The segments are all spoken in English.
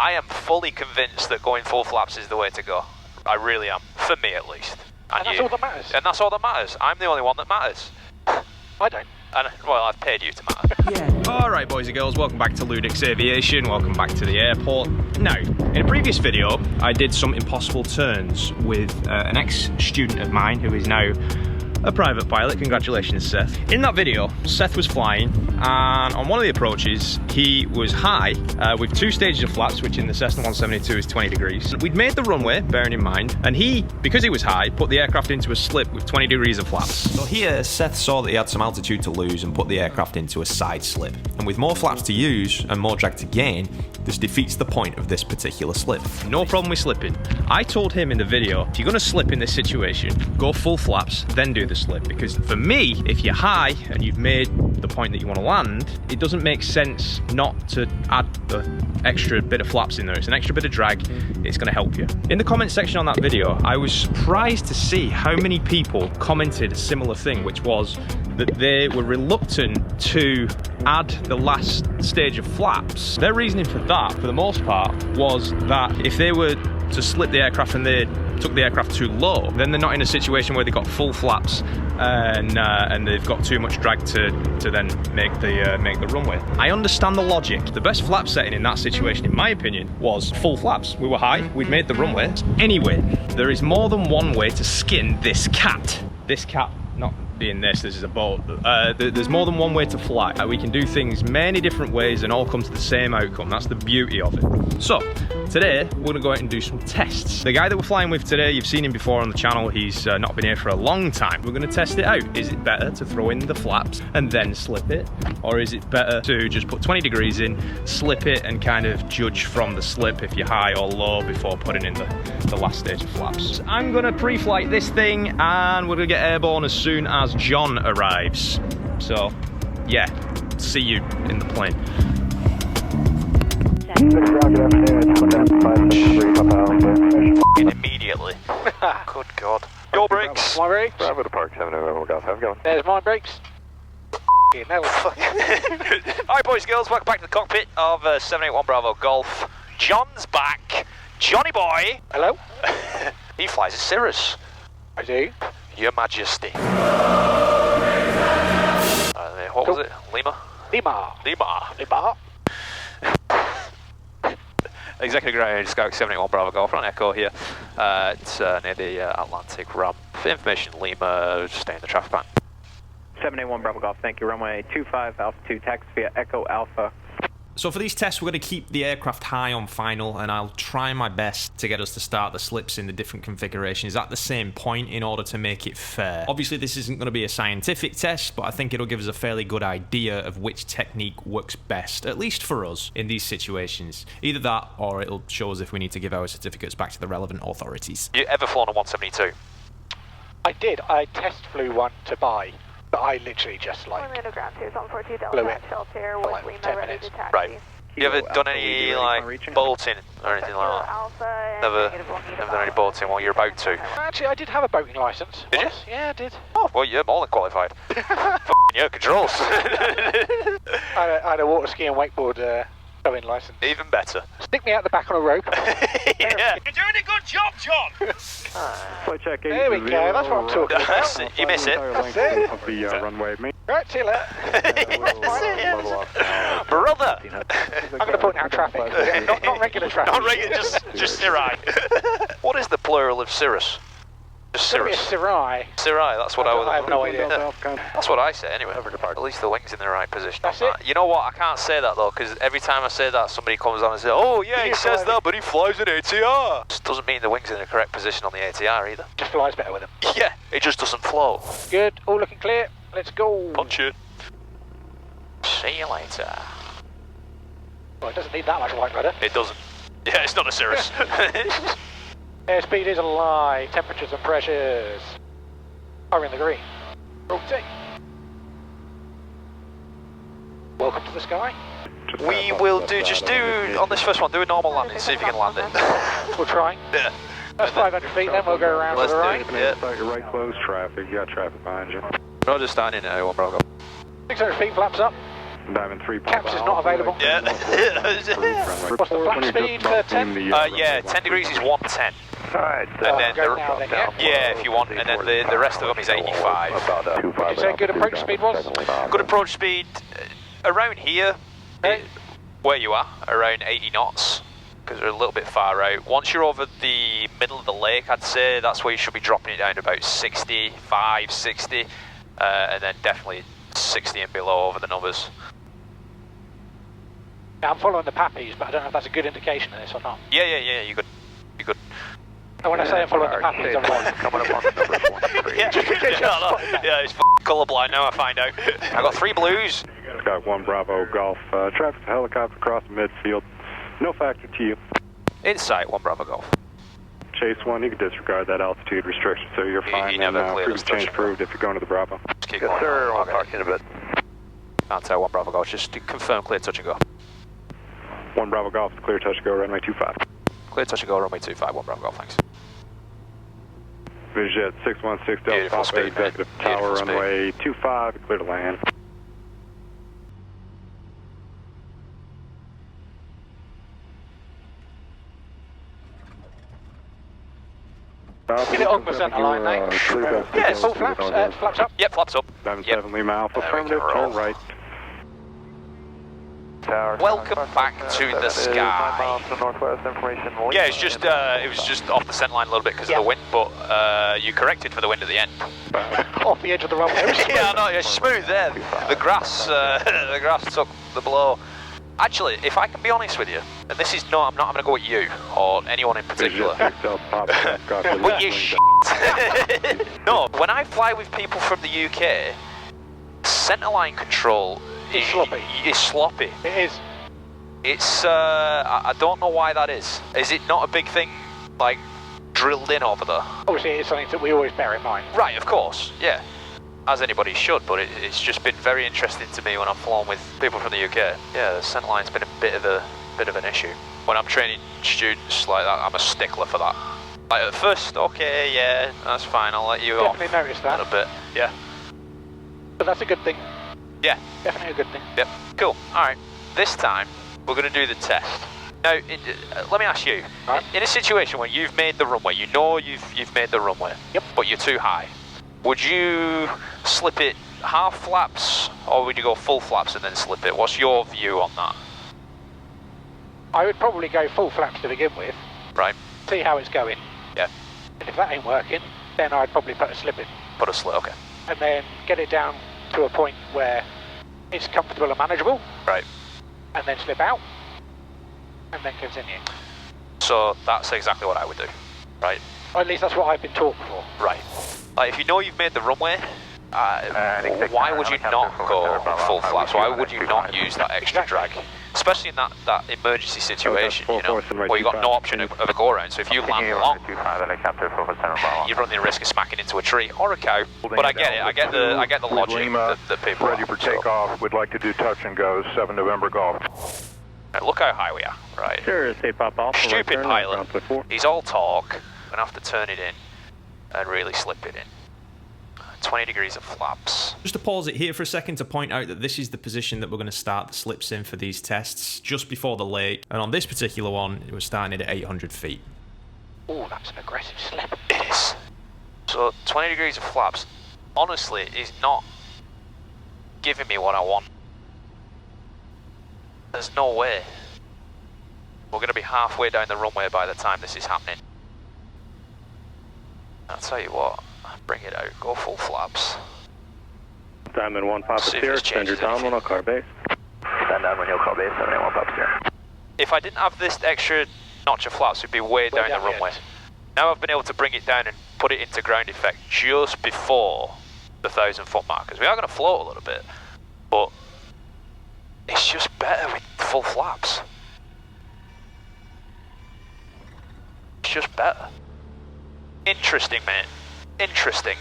I am fully convinced that going full flaps is the way to go. I really am. For me, at least. And that's all that matters. And that's all that matters. I'm the only one that matters. I don't. And, well, I've paid you to matter. Yeah. Alright, boys and girls, welcome back to LewDix Aviation, welcome back to the airport. Now, in a previous video, I did some impossible turns with an ex-student of mine who is now a private pilot. Congratulations, Seth. In that video, Seth was flying, and on one of the approaches, he was high with 2 stages of flaps, which in the Cessna 172 is 20 degrees. We'd made the runway, bearing in mind, and he, because he was high, put the aircraft into a slip with 20 degrees of flaps. So here, Seth saw that he had some altitude to lose and put the aircraft into a side slip. And with more flaps to use and more drag to gain, this defeats the point of this particular slip. No problem with slipping. I told him in the video, if you're going to slip in this situation, go full flaps, then do the slip. Because for me, if you're high and you've made the point that you want to land, it doesn't make sense not to add the extra bit of flaps in there. It's an extra bit of drag. It's going to help you. In the comment section on that video, I was surprised to see how many people commented a similar thing, which was that they were reluctant to add the last stage of flaps. Their reasoning for that, for the most part, was that if they were to slip the aircraft and they took the aircraft too low, then they're not in a situation where they've got full flaps and they've got too much drag to then make the runway. I understand the logic. The best flap setting in that situation, in my opinion, was full flaps. We were high, we'd made the runway. Anyway, there is more than one way to skin this cat. This cat not being this is a boat. There's more than one way to fly. We can do things many different ways and all come to the same outcome. That's the beauty of it. So, today, we're going to go out and do some tests. The guy that we're flying with today, you've seen him before on the channel. He's not been here for a long time. We're going to test it out. Is it better to throw in the flaps and then slip it? Or is it better to just put 20 degrees in, slip it, and kind of judge from the slip if you're high or low before putting in the last stage of flaps? I'm going to pre-flight this thing, and we're going to get airborne as soon as John arrives. So, yeah, see you in the plane. Immediately. Good God. Your brakes. My brakes. Bravo to Park 7 November Golf. How's it going? There's my brakes. No. Alright, boys and girls, welcome back to the cockpit of 781 Bravo Golf. John's back. Johnny boy. Hello. He flies a Cirrus. I do. Your Majesty. What was it? Lima? Lima. Executive Ground Scout 781 Bravo Golf on Echo here. It's near the Atlantic ramp. For information, Lima, stay in the traffic band. 781 Bravo Golf, thank you. Runway 25, altitude taxi via Echo Alpha. So for these tests, we're going to keep the aircraft high on final, and I'll try my best to get us to start the slips in the different configurations at the same point in order to make it fair. Obviously, this isn't going to be a scientific test, but I think it'll give us a fairly good idea of which technique works best, at least for us, in these situations. Either that, or it'll show us if we need to give our certificates back to the relevant authorities. You ever flown a 172? I did. I test flew one to buy. But I literally just like ground 2, blew it shelter for with like Lima 10 ready minutes. to taxi. Right. You ever done any like bolting or anything like that? Never done any bolting while you're about to? Actually, I did have a boating license. Did you? Yeah, I did. Oh, well, you're more than qualified. F***ing your controls. I had a water ski and wakeboard towing license. Even better. Stick me out the back on a rope. Yeah. You're doing a good job, John. Flight check. There we go. That's what I'm talking about. You miss it. That's it. Of the runway. Right, see you later. Brother. I'm going to point out traffic. Not regular traffic. Not regular, just Cirri. What is the plural of Cirrus? Just Cirrus. Cirri. Cirri, that's what I have no idea. That's what I say anyway. At least the wing's in the right position. That's it. You know what? I can't say that though, because every time I say that, somebody comes on and says, "Oh yeah, he says that, but he flies an ATR." Just doesn't mean the wing's in the correct position on the ATR either. Just flies better with him. Yeah, it just doesn't flow. Good. All looking clear. Let's go. Punch it. See you later. Well, it doesn't need that much white rudder. It doesn't. Yeah, it's not a Cirrus. Airspeed is a lie. Temperatures and pressures are in the green. Rotate. Welcome to the sky. We will just do, on this first one, do a normal landing, see if you can land it. We'll try. Yeah. That's 500 feet, then we'll go around to the right. Yeah. Start your right close traffic. You got traffic behind you. Roger, starting at 1 Bravo. 600 feet, flaps up. Diamond 3. Caps is not available. Yeah. What's the flap speed for 10? Yeah, 10 degrees is 110. Alright, And then go now then, yeah? yeah, if you want, and then the rest of them is 85. You say good approach speed was? Good approach speed around here, where you are, around 80 knots, because they're a little bit far out. Once you're over the middle of the lake, I'd say that's where you should be dropping it down to about 65, 60, and then definitely 60 and below over the numbers. Yeah, I'm following the pappies, but I don't know if that's a good indication of this or not. Yeah, you're good. You're good. And when I say I'm following the pappies, I'm right. Coming up on the number 1. Yeah, it's colourblind now, I find out. I got 3 blues. Got 1 Bravo Golf. Traffic helicopter across the midfield. No factor to you. Inside 1 Bravo Golf. Chase 1, you can disregard that altitude restriction, so you're fine. You never cleared frequency change approved if you're going to the Bravo. Yes, sir. I'll talk to you in a bit. Can't tell 1 Bravo Golf. Just to confirm clear touch and go. 1 Bravo Golf, clear touch and go, runway 25. Clear touch and go, runway 25, 1 Bravo Golf, thanks. Vision 616 Delta Beautiful Papa, speed, executive man. tower, Beautiful runway 25, clear to land. Get it on percent Aline, mate. Yeah, Full flaps, flaps up. Yep, flaps up. Diamond Yep. 7 Lima Alpha, There we affirmative, go, turn roll. right. Welcome back to the sky. Yeah, it's just it was just off the scent line a little bit because of the wind, but you corrected for the wind at the end. Off the edge of the runway. Yeah, no, it's smooth there. The grass took the blow. Actually, if I can be honest with you, and this is not, I'm not having a go at you or anyone in particular. But you shit. No, when I fly with people from the UK, centerline control is sloppy. It is. It's I don't know why that is. Is it not a big thing, like drilled in over there? Obviously, it's something that we always bear in mind. Right, of course, yeah. As anybody should, but it's just been very interesting to me when I've flown with people from the UK. Yeah, the centerline's been a bit of an issue. When I'm training students like that, I'm a stickler for that. Like at first, okay, yeah, that's fine. I'll let you Definitely off noticed a that. little bit. Yeah. But that's a good thing. Yeah. Definitely a good thing. Yep. Cool. All right. This time we're going to do the test. Now, let me ask you. Right. In a situation where you've made the runway, you know you've made the runway. Yep. But you're too high. Would you slip it half flaps, or would you go full flaps and then slip it? What's your view on that? I would probably go full flaps to begin with. Right. See how it's going. Yeah. And if that ain't working, then I'd probably put a slip in. Put a slip. Okay. And then get it down to a point where it's comfortable and manageable. Right. And then slip out. And then continue. So that's exactly what I would do. Right. Or at least that's what I've been taught before. Right. Like if you know you've made the runway, why would you not go full flaps? Why would you not use that extra drag? Especially in that emergency situation, you know, where you've got no option of a go-around. So if you land long, you run the risk of smacking into a tree or a cow. But I get it. I get the logic that people ready for takeoff. We'd like to do touch and go. 7 November Golf. Now look how high we are, right? Sure, say pop off. Stupid pilot. He's all talk. Gonna have to turn it in and really slip it in. 20 degrees of flaps. Just to pause it here for a second to point out that this is the position that we're going to start the slips in for these tests, just before the lake. And on this particular one, it was starting at 800 feet. Oh, that's an aggressive slip. It is. So 20 degrees of flaps, honestly, is not giving me what I want. There's no way. We're going to be halfway down the runway by the time this is happening. I'll tell you what. Bring it out, go full flaps. Diamond 1 Papa Sierra, send your Tom 1 car base. Stand down when you'll call base, 781 Papa Sierra. If I didn't have this extra notch of flaps, we'd be way down the runway. Now I've been able to bring it down and put it into ground effect just before the 1,000-foot markers. We are going to float a little bit, but it's just better with full flaps. It's just better. Interesting, mate. Interesting.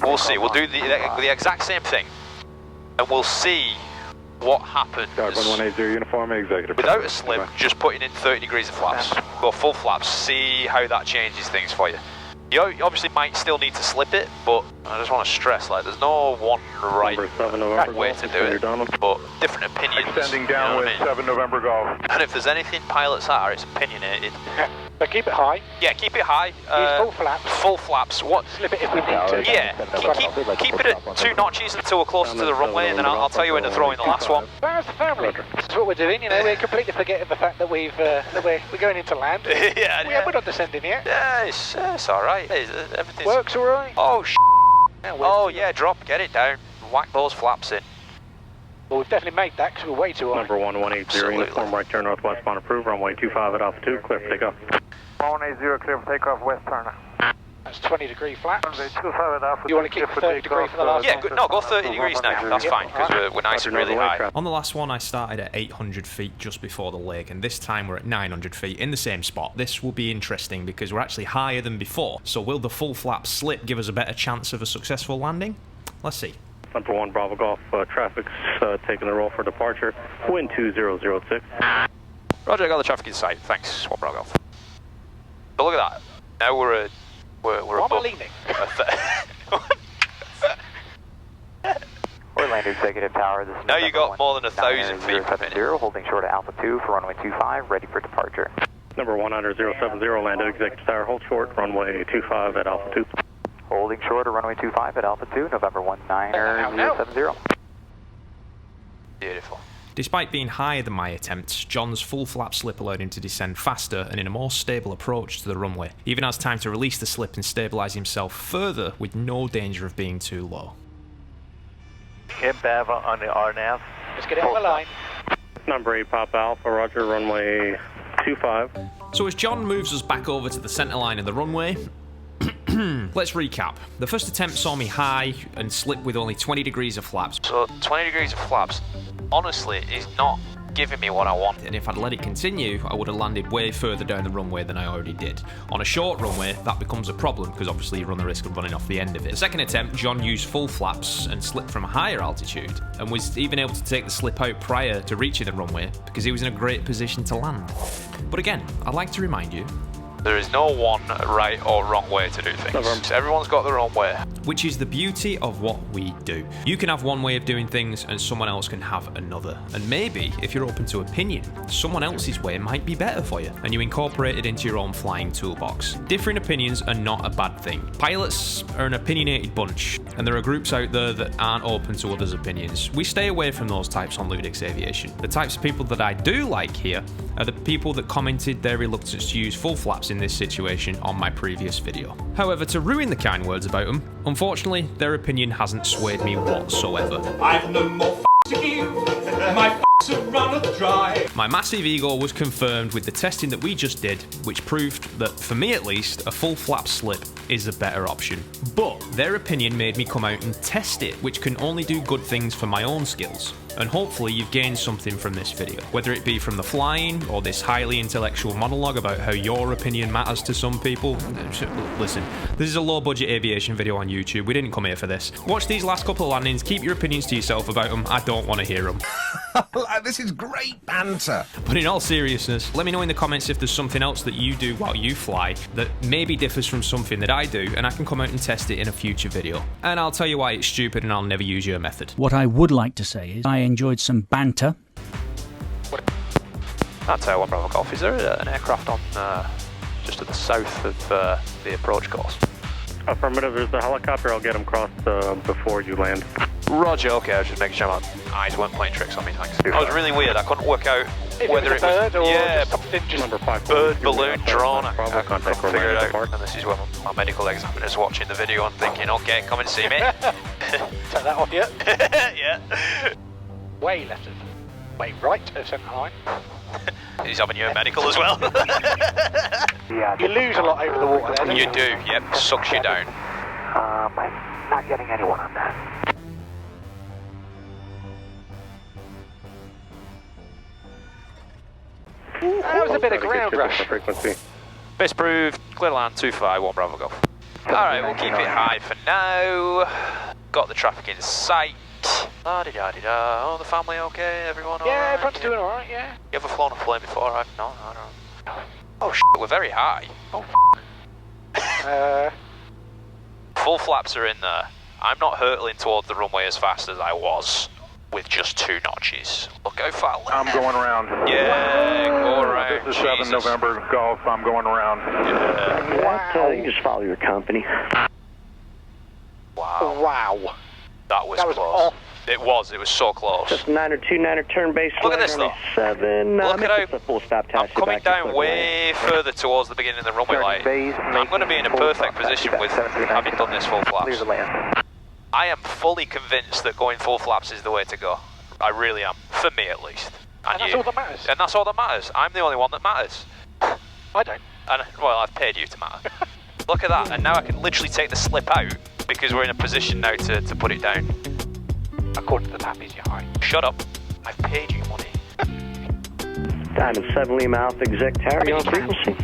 We'll see. We'll do the exact same thing, and we'll see what happens. 1180 uniform executive. Without a slip, just putting in 30 degrees of flaps. Go full flaps. See how that changes things for you. You obviously might still need to slip it, but I just want to stress, like, there's no one right way to do it, but different opinions. Extending down with 7 November Golf. And if there's anything pilots are, it's opinionated. So keep it high. Yeah, keep it high. Use full flaps. Full flaps. What? Slip it if we need to. Yeah, keep it at 2 notches until we're closer to the runway, and then I'll tell you when to throw in the last one. Where's the family? That's what we're doing, you know, we're completely forgetting the fact that we're going into land. We're not descending yet. Yeah, it's alright. Everything's... Works alright. Oh, yeah, drop, get it down. Whack those flaps in. Well, we've definitely made that because we're way too high. Number 1180, uniform right turn northwest on approved, runway 25 at altitude, clear for takeoff. 1180, clear for takeoff, west turner. That's 20-degree flaps. 25 at altitude. You want to keep 30 degree for the last Yeah, one? good. No, go 30 degrees now. That's fine, because we're nice and really high. On the last one, I started at 800 feet just before the lake, and this time we're at 900 feet in the same spot. This will be interesting because we're actually higher than before. So will the full flap slip give us a better chance of a successful landing? Let's see. Number 1 Bravo Golf, traffic's taking the roll for departure, wind 2006. Roger, I got the traffic in sight. Thanks, 1 Bravo Golf. But look at that. Now we're above. leaning. Orlando Executive Tower, this is Now you got more than 1,000 feet per minute. Holding short at Alpha 2 for runway 25, ready for departure. Number 10070, Orlando Executive Tower, hold short, runway 25 at Alpha 2. Holding short at runway 25 at Alpha 2, November 19070. Beautiful. Despite being higher than my attempts, John's full flap slip allowed him to descend faster and in a more stable approach to the runway. He even has time to release the slip and stabilise himself further with no danger of being too low. Hit Bava on the RNAV. Let's get it on the line. Number 8 Papa Alpha, roger, runway 25. So as John moves us back over to the centre line of the runway, let's recap. The first attempt saw me high and slip with only 20 degrees of flaps. So 20 degrees of flaps, honestly, is not giving me what I want. And if I'd let it continue, I would have landed way further down the runway than I already did. On a short runway, that becomes a problem because obviously you run the risk of running off the end of it. The second attempt, John used full flaps and slipped from a higher altitude and was even able to take the slip out prior to reaching the runway because he was in a great position to land. But again, I'd like to remind you, There is no one right or wrong way to do things. Everyone's got their own way. which is the beauty of what we do. You can have one way of doing things and someone else can have another. And maybe, if you're open to opinion, someone else's way might be better for you, and you incorporate it into your own flying toolbox. Differing opinions are not a bad thing. Pilots are an opinionated bunch, and there are groups out there that aren't open to others' opinions. We stay away from those types on LewDix Aviation. The types of people that I do like here are the people that commented their reluctance to use full flaps in this situation on my previous video. However, to ruin the kind words about them, unfortunately, their opinion hasn't swayed me whatsoever. I've no more to give. My are runneth dry. My massive ego was confirmed with the testing that we just did, which proved that, for me at least, a full flap slip is a better option. But their opinion made me come out and test it, which can only do good things for my own skills. And hopefully you've gained something from this video, whether it be from the flying or this highly intellectual monologue about how your opinion matters to some people. Listen, this is a low-budget aviation video on YouTube. We didn't come here for this. Watch these last couple of landings, keep your opinions to yourself about them. I don't want to hear them. This is great banter. But in all seriousness, let me know in the comments if there's something else that you do while you fly that maybe differs from something that I do, and I can come out and test it in a future video. And I'll tell you why it's stupid and I'll never use your method. What I would like to say is I enjoyed some banter. That's our 1 Bravo Golf. Is there an aircraft on just to the south of the approach course? Affirmative, there's a helicopter. I'll get him crossed before you land. Roger, okay, I was just making sure my eyes weren't playing tricks on me, thanks. That was really weird, I couldn't work out whether it was a bird or yeah, just something just Number 5. bird, balloon, drone, I Bravo, couldn't contact figure it Orlando out. And this is where my medical examiner's watching the video and thinking, okay, come and see me. Take that off, yeah. Yeah. Way left of, way right of centre line. He's having your medical as well. You lose a lot over the water there, don't you? You do, yep, sucks you down. I'm not getting anyone on that. That was a bit of ground rush. Frequency. Base proved, clear land 25, 1 Bravo Golf. Alright, we'll keep it high for now. Got the traffic in sight. La-di-da-di-da. Oh, the family okay? Everyone alright? Yeah, everyone's doing alright, yeah. You ever flown a plane before? No, I don't. Oh shit, we're very high. Oh. full flaps are in there. I'm not hurtling towards the runway as fast as I was with just 2 notches. Look how far left. I'm going around. Yeah, go around. This is 7 November Golf. I'm going around. Yeah. Wow. You just follow your company. Wow. Wow. That was close. Off. It was so close. Just 9er turn base. Look at this though. 7. Look at how full stop I'm coming down way further towards the beginning of the runway light. I'm going to be in a perfect position with having done this full flaps. I am fully convinced that going full flaps is the way to go. I really am. For me at least. And that's all that matters. And that's all that matters. I'm the only one that matters. I don't. And, well, I've paid you to matter. Look at that. And now I can literally take the slip out because we're in a position now to put it down. According to the map, is your high. Shut up. I've paid you money. Diamond 7 Lima Alpha Exec Tower, you on frequency?